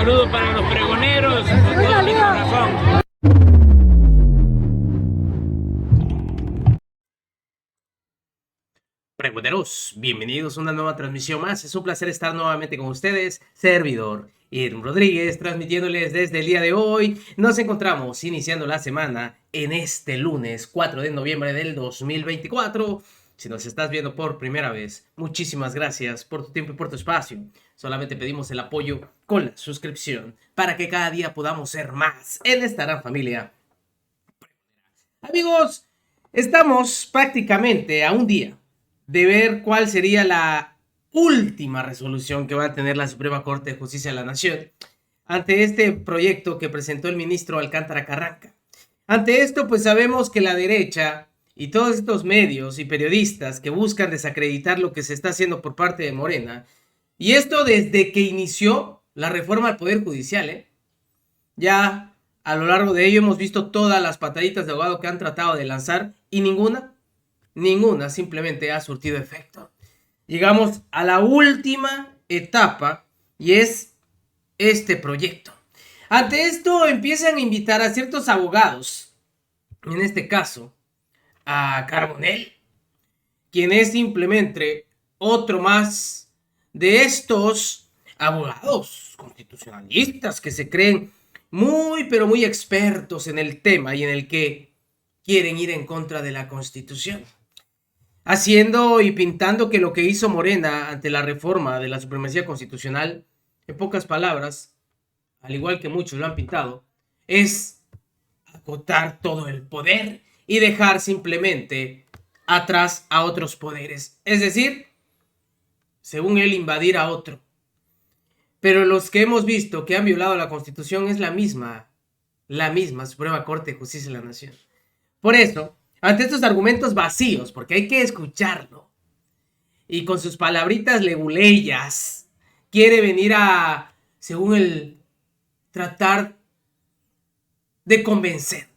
saludo para los pregoneros con todo mi corazón. Pregoneros, bienvenidos a una nueva transmisión más. Es un placer estar nuevamente con ustedes. Servidor Irm Rodríguez, transmitiéndoles desde el día de hoy. Nos encontramos iniciando la semana en este lunes 4 de noviembre del 2024. Si nos estás viendo por primera vez, muchísimas gracias por tu tiempo y por tu espacio. Solamente pedimos el apoyo con la suscripción para que cada día podamos ser más en esta gran familia. Amigos, estamos prácticamente a un día de ver cuál sería la última resolución que va a tener la Suprema Corte de Justicia de la Nación ante este proyecto que presentó el ministro Alcántara Carranca. Ante esto, pues sabemos que la derecha y todos estos medios y periodistas que buscan desacreditar lo que se está haciendo por parte de Morena, y esto desde que inició la reforma al Poder Judicial, ya a lo largo de ello hemos visto todas las pataditas de ahogado que han tratado de lanzar y ninguna simplemente ha surtido efecto. Llegamos a la última etapa y es este proyecto. Ante esto empiezan a invitar a ciertos abogados, en este caso a Carbonell, quien es simplemente otro más de estos abogados constitucionalistas que se creen muy pero muy expertos en el tema y en el que quieren ir en contra de la Constitución, haciendo y pintando que lo que hizo Morena ante la reforma de la supremacía constitucional, en pocas palabras, al igual que muchos lo han pintado, es acotar todo el poder y dejar simplemente atrás a otros poderes. Es decir, según él, invadir a otro. Pero los que hemos visto que han violado la Constitución es la misma Suprema Corte de Justicia de la Nación. Por eso, ante estos argumentos vacíos, porque hay que escucharlo, y con sus palabritas leguleyas, quiere venir a, según él, tratar de convencer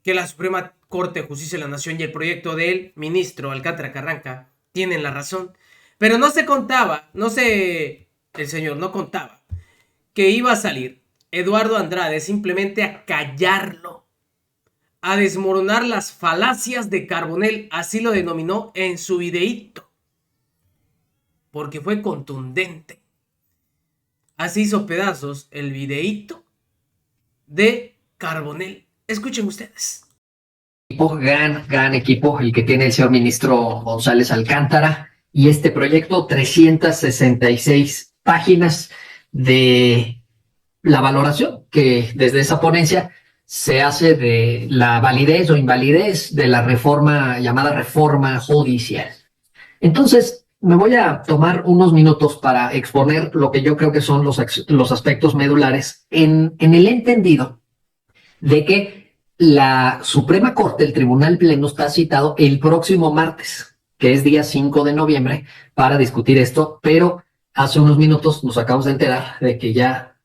que la Suprema Corte de Justicia de la Nación y el proyecto del ministro Alcántara Carranca tienen la razón. Pero el señor no contaba que iba a salir Eduardo Andrade simplemente a callarlo, a desmoronar las falacias de Carbonell, así lo denominó en su videíto, porque fue contundente. Así hizo pedazos el videíto de Carbonell. Escuchen ustedes. Gran equipo el que tiene el señor ministro González Alcántara, y este proyecto, 366 páginas de la valoración que desde esa ponencia se hace de la validez o invalidez de la reforma llamada reforma judicial. Entonces, me voy a tomar unos minutos para exponer lo que yo creo que son los aspectos medulares en el entendido de que la Suprema Corte, el Tribunal Pleno, está citado el próximo martes, que es día 5 de noviembre, para discutir esto, pero hace unos minutos nos acabamos de enterar de que ya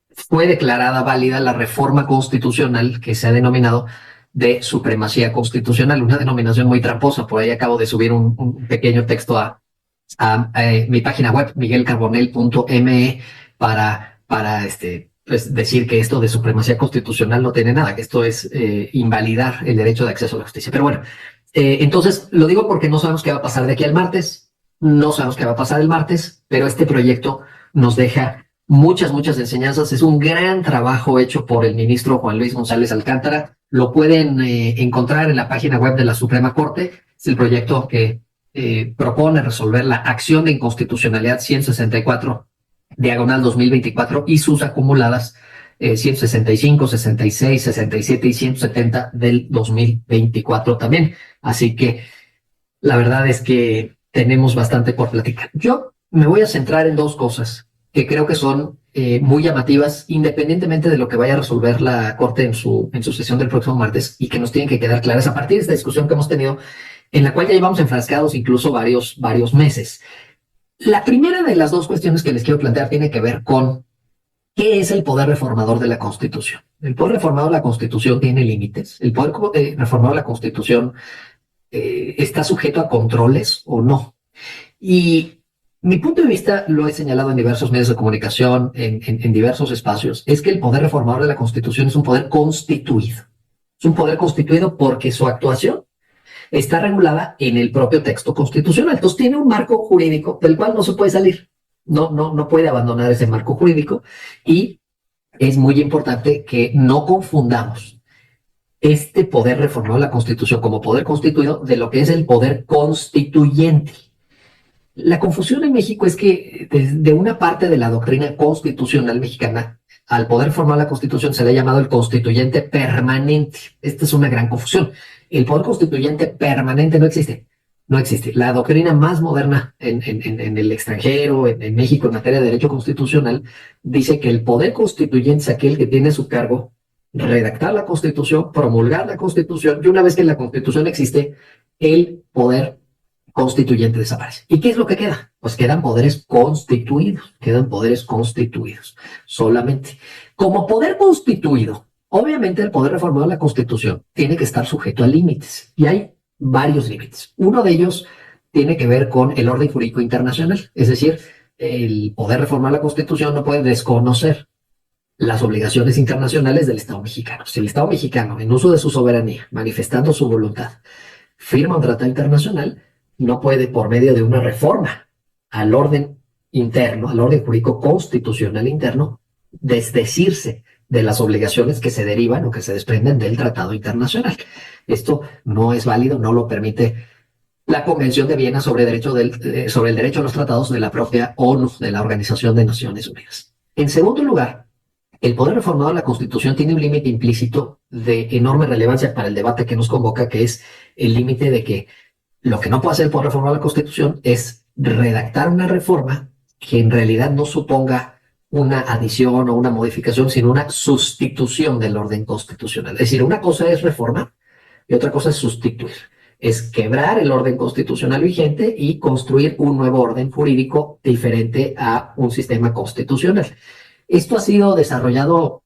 fue declarada válida la reforma constitucional que se ha denominado de supremacía constitucional, una denominación muy tramposa. Por ahí acabo de subir un pequeño texto a mi página web, miguelcarbonell.me, para pues decir que esto de supremacía constitucional no tiene nada, que esto es invalidar el derecho de acceso a la justicia. Pero bueno, entonces lo digo porque no sabemos qué va a pasar de aquí al martes, no sabemos qué va a pasar el martes, pero este proyecto nos deja muchas enseñanzas. Es un gran trabajo hecho por el ministro Juan Luis González Alcántara. Lo pueden encontrar en la página web de la Suprema Corte. Es el proyecto que propone resolver la acción de inconstitucionalidad 164 diagonal 2024 y sus acumuladas 165, 66, 67 y 170 del 2024 también. Así que la verdad es que tenemos bastante por platicar. Yo me voy a centrar en dos cosas que creo que son muy llamativas, independientemente de lo que vaya a resolver la Corte en su sesión del próximo martes, y que nos tienen que quedar claras a partir de esta discusión que hemos tenido, en la cual ya llevamos enfrascados incluso varios meses. La primera de las dos cuestiones que les quiero plantear tiene que ver con qué es el poder reformador de la Constitución. El poder reformador de la Constitución tiene límites. El poder reformador de la Constitución está sujeto a controles o no. Y Mi punto de vista, lo he señalado en diversos medios de comunicación, en diversos espacios, es que el poder reformador de la Constitución es un poder constituido. Es un poder constituido porque su actuación está regulada en el propio texto constitucional. Entonces tiene un marco jurídico del cual no se puede salir. No puede abandonar ese marco jurídico, y es muy importante que no confundamos este poder reformador de la Constitución como poder constituido de lo que es el poder constituyente. La confusión en México es que desde una parte de la doctrina constitucional mexicana al poder formar la Constitución se le ha llamado el constituyente permanente. Esta es una gran confusión. El poder constituyente permanente no existe. No existe. La doctrina más moderna en el extranjero, en México, en materia de derecho constitucional, dice que el poder constituyente es aquel que tiene a su cargo redactar la Constitución, promulgar la Constitución, y una vez que la Constitución existe, el poder constituyente desaparece. ¿Y qué es lo que queda? Pues quedan poderes constituidos solamente. Como poder constituido, obviamente el poder reformador de la Constitución tiene que estar sujeto a límites, y hay varios límites. Uno de ellos tiene que ver con el orden jurídico internacional, es decir, el poder reformar la Constitución no puede desconocer las obligaciones internacionales del Estado mexicano. Si el Estado mexicano, en uso de su soberanía, manifestando su voluntad, firma un tratado internacional, no puede, por medio de una reforma al orden interno, al orden jurídico constitucional interno, desdecirse de las obligaciones que se derivan o que se desprenden del tratado internacional. Esto no es válido, no lo permite la Convención de Viena sobre el derecho a los tratados de la propia ONU, de la Organización de Naciones Unidas. En segundo lugar, el poder reformador de la Constitución tiene un límite implícito de enorme relevancia para el debate que nos convoca, que es el límite de que lo que no puede hacer el poder reformador de la Constitución es redactar una reforma que en realidad no suponga una adición o una modificación, sino una sustitución del orden constitucional. Es decir, una cosa es reformar y otra cosa es sustituir. Es quebrar el orden constitucional vigente y construir un nuevo orden jurídico diferente a un sistema constitucional. Esto ha sido desarrollado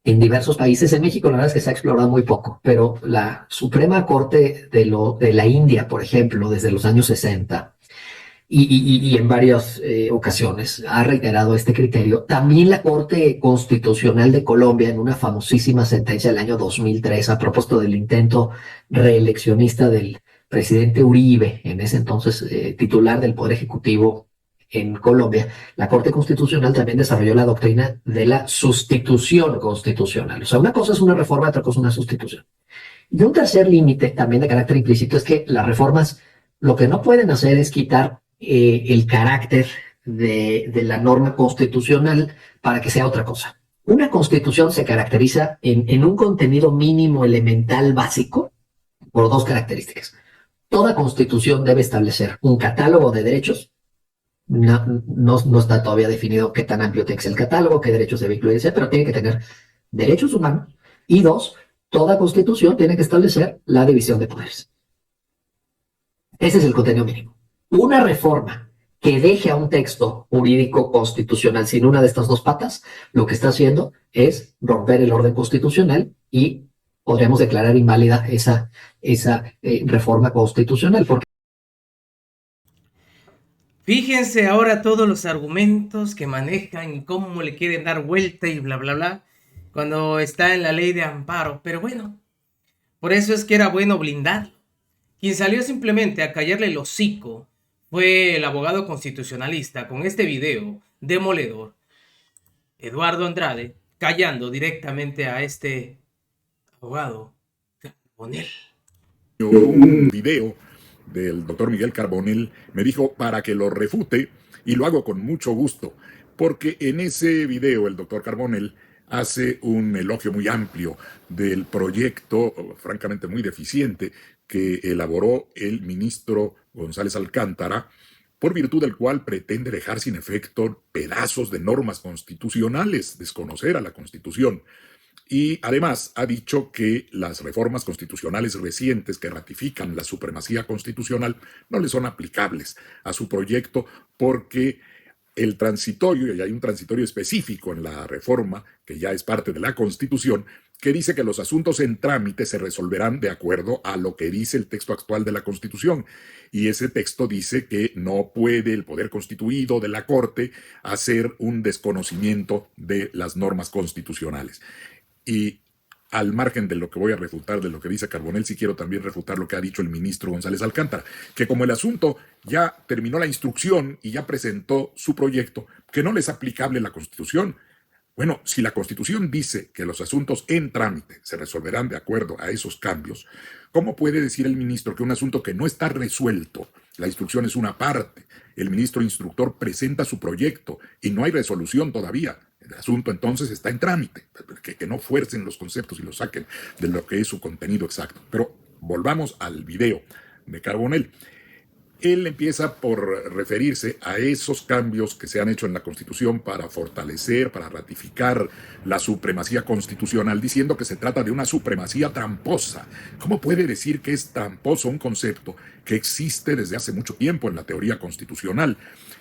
en diversos países. En México la verdad es que se ha explorado muy poco, pero la Suprema Corte de la India, por ejemplo, desde los años 60 y en varias ocasiones ha reiterado este criterio. También la Corte Constitucional de Colombia, en una famosísima sentencia del año 2003 a propósito del intento reeleccionista del presidente Uribe, en ese entonces titular del Poder Ejecutivo en Colombia, la Corte Constitucional también desarrolló la doctrina de la sustitución constitucional. O sea, una cosa es una reforma, otra cosa es una sustitución. Y un tercer límite, también de carácter implícito, es que las reformas lo que no pueden hacer es quitar el carácter de la norma constitucional para que sea otra cosa. Una constitución se caracteriza en un contenido mínimo elemental básico por dos características. Toda constitución debe establecer un catálogo de derechos. No está todavía definido qué tan amplio tiene que ser el catálogo, qué derechos debe incluirse, pero tiene que tener derechos humanos. Y dos, toda constitución tiene que establecer la división de poderes. Ese es el contenido mínimo. Una reforma que deje a un texto jurídico constitucional sin una de estas dos patas, lo que está haciendo es romper el orden constitucional, y podríamos declarar inválida esa reforma constitucional. Porque Fíjense ahora todos los argumentos que manejan y cómo le quieren dar vuelta y bla, bla, bla, cuando está en la ley de amparo. Pero bueno, por eso es que era bueno blindarlo. Quien salió simplemente a callarle el hocico fue el abogado constitucionalista con este video demoledor, Eduardo Andrade, callando directamente a este abogado Carbonell. Un video del doctor Miguel Carbonell me dijo para que lo refute, y lo hago con mucho gusto, porque en ese video el doctor Carbonell hace un elogio muy amplio del proyecto, francamente muy deficiente, que elaboró el ministro González Alcántara, por virtud del cual pretende dejar sin efecto pedazos de normas constitucionales, desconocer a la Constitución. Y además ha dicho que las reformas constitucionales recientes que ratifican la supremacía constitucional no le son aplicables a su proyecto, porque el transitorio, y hay un transitorio específico en la reforma que ya es parte de la Constitución, que dice que los asuntos en trámite se resolverán de acuerdo a lo que dice el texto actual de la Constitución. Y ese texto dice que no puede el poder constituido de la Corte hacer un desconocimiento de las normas constitucionales. Y al margen de lo que voy a refutar de lo que dice Carbonell, sí quiero también refutar lo que ha dicho el ministro González Alcántara, que como el asunto ya terminó la instrucción y ya presentó su proyecto, que no les es aplicable la Constitución. Bueno, si la Constitución dice que los asuntos en trámite se resolverán de acuerdo a esos cambios, ¿cómo puede decir el ministro que un asunto que no está resuelto, la instrucción es una parte, el ministro instructor presenta su proyecto y no hay resolución todavía? El asunto entonces está en trámite, que no fuercen los conceptos y los saquen de lo que es su contenido exacto. Pero volvamos al video de Carbonell. Él empieza por referirse a esos cambios que se han hecho en la Constitución para fortalecer, para ratificar la supremacía constitucional, diciendo que se trata de una supremacía tramposa. ¿Cómo puede decir que es tramposo un concepto que existe desde hace mucho tiempo en la teoría constitucional?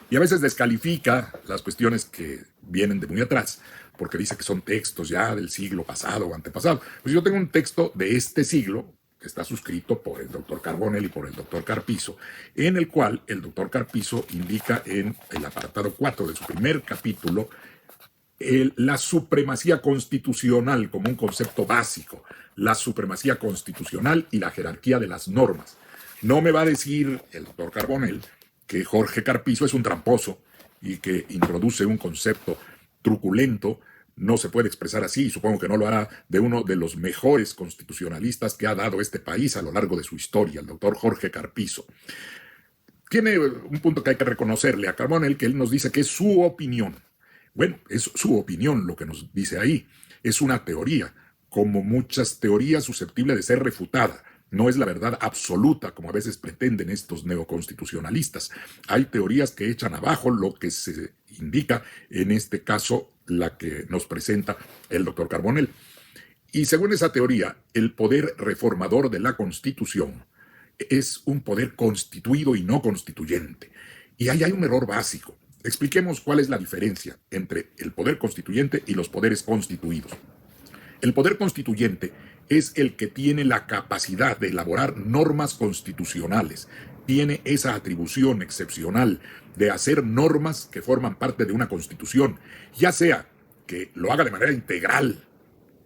Y a veces descalifica las cuestiones que vienen de muy atrás, porque dice que son textos ya del siglo pasado o antepasado. Pues yo tengo un texto de este siglo, que está suscrito por el doctor Carbonell y por el doctor Carpizo, en el cual el doctor Carpizo indica en el apartado 4 de su primer capítulo la supremacía constitucional como un concepto básico, la supremacía constitucional y la jerarquía de las normas. No me va a decir el doctor Carbonell que Jorge Carpizo es un tramposo y que introduce un concepto truculento. No se puede expresar así, y supongo que no lo hará, de uno de los mejores constitucionalistas que ha dado este país a lo largo de su historia, el doctor Jorge Carpizo. Tiene un punto que hay que reconocerle a Carbonell, que él nos dice que es su opinión. Bueno, es su opinión lo que nos dice ahí. Es una teoría, como muchas teorías susceptible de ser refutada. No es la verdad absoluta, como a veces pretenden estos neoconstitucionalistas. Hay teorías que echan abajo lo que se indica, en este caso, la que nos presenta el doctor Carbonell. Y según esa teoría, el poder reformador de la Constitución es un poder constituido y no constituyente. Y ahí hay un error básico. Expliquemos cuál es la diferencia entre el poder constituyente y los poderes constituidos. El poder constituyente es el que tiene la capacidad de elaborar normas constitucionales, tiene esa atribución excepcional de hacer normas que forman parte de una constitución, ya sea que lo haga de manera integral,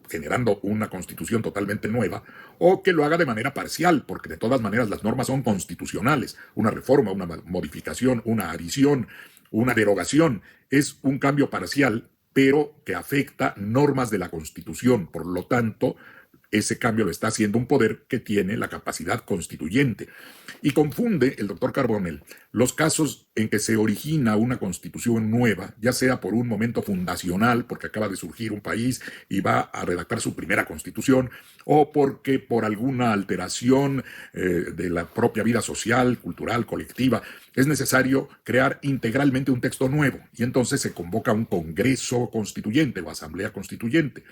generando una constitución totalmente nueva, o que lo haga de manera parcial, porque de todas maneras las normas son constitucionales. Una reforma, una modificación, una adición, una derogación, es un cambio parcial, pero que afecta normas de la Constitución. Por lo tanto, ese cambio lo está haciendo un poder que tiene la capacidad constituyente. Y confunde el doctor Carbonell los casos en que se origina una constitución nueva, ya sea por un momento fundacional, porque acaba de surgir un país y va a redactar su primera constitución, o porque por alguna alteración de la propia vida social, cultural, colectiva, es necesario crear integralmente un texto nuevo. Y entonces se convoca un Congreso Constituyente o Asamblea Constituyente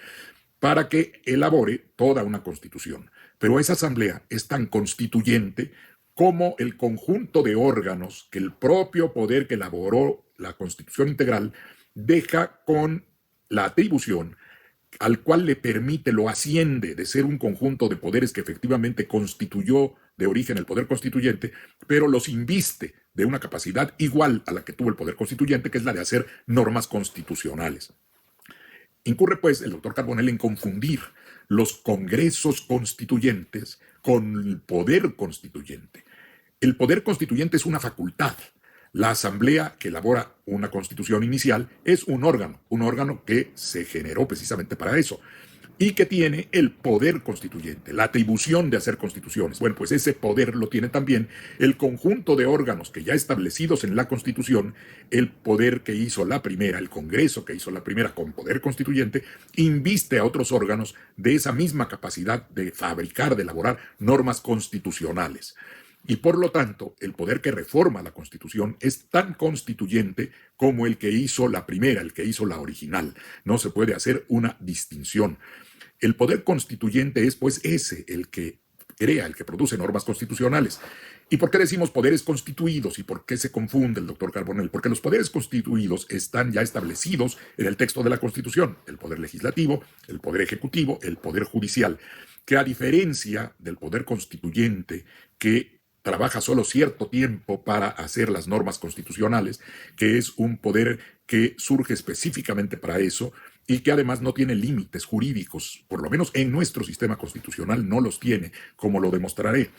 para que elabore toda una constitución. Pero esa asamblea es tan constituyente como el conjunto de órganos que el propio poder que elaboró la constitución integral deja con la atribución al cual le permite, lo asciende de ser un conjunto de poderes que efectivamente constituyó de origen el poder constituyente, pero los inviste de una capacidad igual a la que tuvo el poder constituyente, que es la de hacer normas constitucionales. Incurre, pues, el doctor Carbonell en confundir los congresos constituyentes con el poder constituyente. El poder constituyente es una facultad. La asamblea que elabora una constitución inicial es un órgano que se generó precisamente para eso y que tiene el poder constituyente, la atribución de hacer constituciones. Bueno, pues ese poder lo tiene también el conjunto de órganos que ya establecidos en la Constitución, el poder que hizo la primera, el Congreso que hizo la primera con poder constituyente, inviste a otros órganos de esa misma capacidad de fabricar, de elaborar normas constitucionales. Y por lo tanto, el poder que reforma la Constitución es tan constituyente como el que hizo la primera, el que hizo la original. No se puede hacer una distinción. El poder constituyente es, pues, ese, el que crea, el que produce normas constitucionales. ¿Y por qué decimos poderes constituidos? ¿Y por qué se confunde el doctor Carbonell? Porque los poderes constituidos están ya establecidos en el texto de la Constitución: el poder legislativo, el poder ejecutivo, el poder judicial, que a diferencia del poder constituyente, que trabaja solo cierto tiempo para hacer las normas constitucionales, que es un poder que surge específicamente para eso y que además no tiene límites jurídicos, por lo menos en nuestro sistema constitucional no los tiene, como lo demostraré.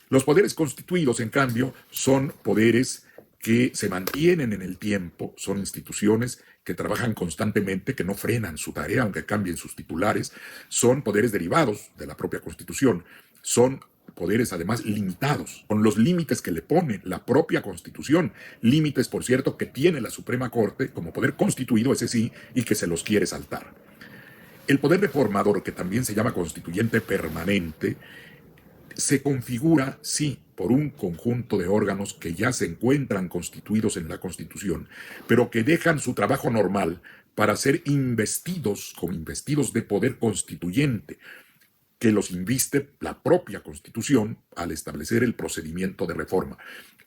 Los poderes constituidos, en cambio, son poderes que se mantienen en el tiempo, son instituciones que trabajan constantemente, que no frenan su tarea aunque cambien sus titulares, son poderes derivados de la propia Constitución, son poderes además limitados, con los límites que le pone la propia Constitución, límites, por cierto, que tiene la Suprema Corte como poder constituido, ese sí, y que se los quiere saltar. El poder reformador, que también se llama constituyente permanente, se configura, sí, por un conjunto de órganos que ya se encuentran constituidos en la Constitución, pero que dejan su trabajo normal para ser investidos con investidos de poder constituyente, que los inviste la propia Constitución al establecer el procedimiento de reforma.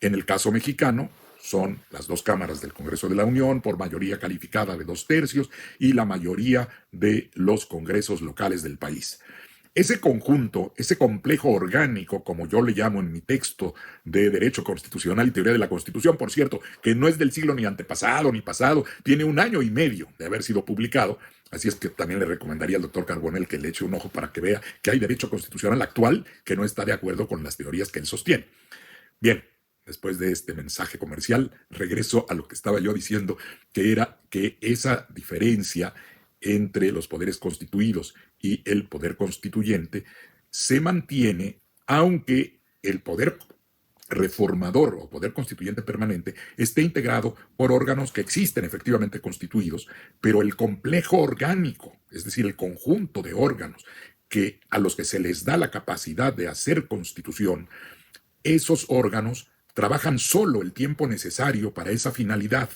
En el caso mexicano, son las dos cámaras del Congreso de la Unión por mayoría calificada de 2/3 y la mayoría de los congresos locales del país. Ese conjunto, ese complejo orgánico, como yo le llamo en mi texto de Derecho Constitucional y Teoría de la Constitución, por cierto, que no es del siglo ni antepasado ni pasado, tiene 1 año y medio de haber sido publicado, así es que también le recomendaría al doctor Carbonell que le eche un ojo para que vea que hay derecho constitucional actual que no está de acuerdo con las teorías que él sostiene. Bien, después de este mensaje comercial, regreso a lo que estaba yo diciendo, que era que esa diferencia entre los poderes constituidos y el poder constituyente se mantiene, aunque el poder reformador o poder constituyente permanente esté integrado por órganos que existen efectivamente constituidos, pero el complejo orgánico, es decir, el conjunto de órganos que a los que se les da la capacidad de hacer constitución, esos órganos trabajan solo el tiempo necesario para esa finalidad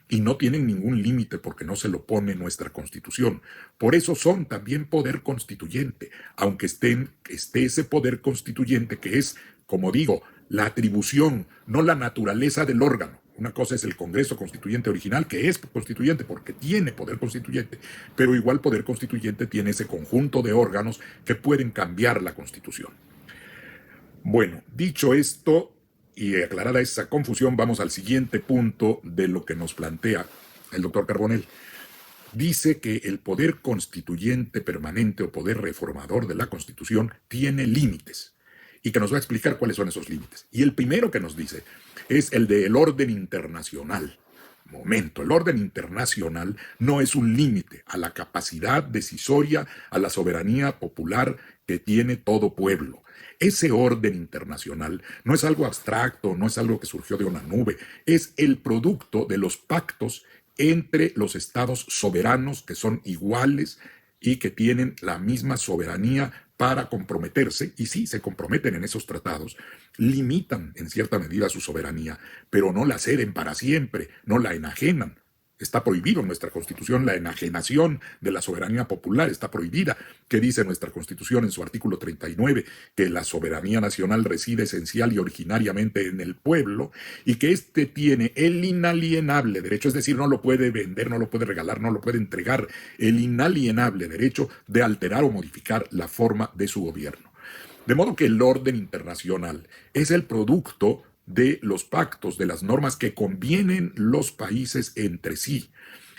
y no tienen ningún límite porque no se lo pone nuestra Constitución. Por eso son también poder constituyente, aunque esté ese poder constituyente que es, como digo, la atribución, no la naturaleza del órgano. Una cosa es el Congreso Constituyente original, que es constituyente porque tiene poder constituyente, pero igual poder constituyente tiene ese conjunto de órganos que pueden cambiar la Constitución. Bueno, dicho esto, y aclarada esa confusión, vamos al siguiente punto de lo que nos plantea el doctor Carbonell. Dice que el poder constituyente permanente o poder reformador de la Constitución tiene límites y que nos va a explicar cuáles son esos límites. Y el primero que nos dice es el del orden internacional. Momento, el orden internacional no es un límite a la capacidad decisoria, a la soberanía popular que tiene todo pueblo. Ese orden internacional no es algo abstracto, no es algo que surgió de una nube, es el producto de los pactos entre los estados soberanos que son iguales y que tienen la misma soberanía para comprometerse, y sí, se comprometen en esos tratados, limitan en cierta medida su soberanía, pero no la ceden para siempre, no la enajenan. Está prohibido en nuestra Constitución la enajenación de la soberanía popular, está prohibida, que dice nuestra Constitución en su artículo 39, que la soberanía nacional reside esencial y originariamente en el pueblo y que éste tiene el inalienable derecho, es decir, no lo puede vender, no lo puede regalar, no lo puede entregar, el inalienable derecho de alterar o modificar la forma de su gobierno. De modo que el orden internacional es el producto de los pactos, de las normas que convienen los países entre sí.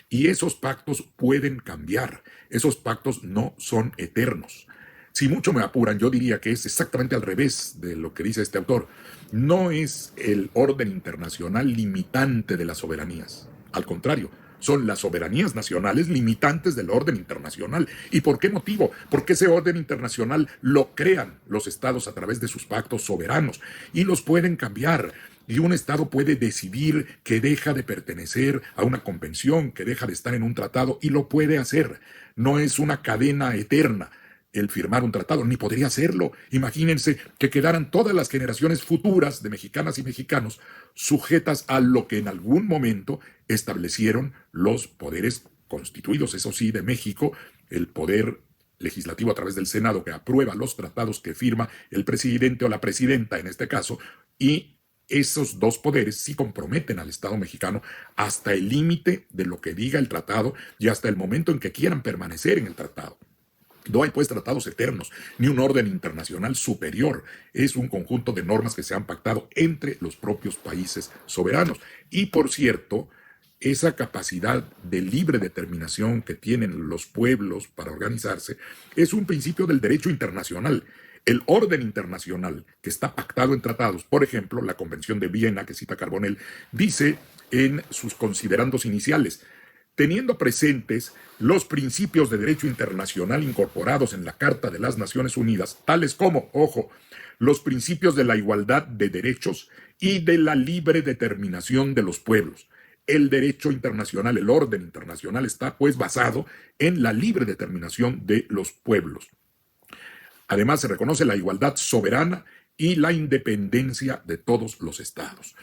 Y esos pactos pueden cambiar. Esos pactos no son eternos. Si mucho me apuran, yo diría que es exactamente al revés de lo que dice este autor. No es el orden internacional limitante de las soberanías. Al contrario, son las soberanías nacionales limitantes del orden internacional. ¿Y por qué motivo? Porque ese orden internacional lo crean los estados a través de sus pactos soberanos y los pueden cambiar. Y un estado puede decidir que deja de pertenecer a una convención, que deja de estar en un tratado, y lo puede hacer. No es una cadena eterna el firmar un tratado, ni podría hacerlo. Imagínense que quedaran todas las generaciones futuras de mexicanas y mexicanos sujetas a lo que en algún momento establecieron los poderes constituidos, eso sí, de México, el poder legislativo a través del Senado, que aprueba los tratados que firma el presidente o la presidenta en este caso, y esos dos poderes sí comprometen al Estado mexicano hasta el límite de lo que diga el tratado y hasta el momento en que quieran permanecer en el tratado. No hay pues tratados eternos, ni un orden internacional superior. Es un conjunto de normas que se han pactado entre los propios países soberanos. Y por cierto, esa capacidad de libre determinación que tienen los pueblos para organizarse es un principio del derecho internacional. El orden internacional que está pactado en tratados, por ejemplo, la Convención de Viena que cita Carbonell, dice en sus considerandos iniciales: teniendo presentes los principios de derecho internacional incorporados en la Carta de las Naciones Unidas, tales como, ojo, los principios de la igualdad de derechos y de la libre determinación de los pueblos. El derecho internacional, el orden internacional está pues basado en la libre determinación de los pueblos. Además, se reconoce la igualdad soberana y la independencia de todos los estados.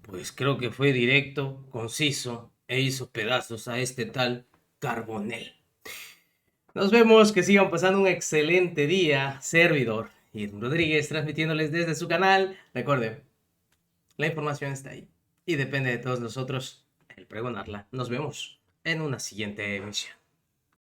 Pues creo que fue directo, conciso e hizo pedazos a este tal Carbonell. Nos vemos, que sigan pasando un excelente día. Servidor Irving Rodríguez, transmitiéndoles desde su canal. Recuerden, la información está ahí y depende de todos nosotros el pregonarla. Nos vemos en una siguiente emisión.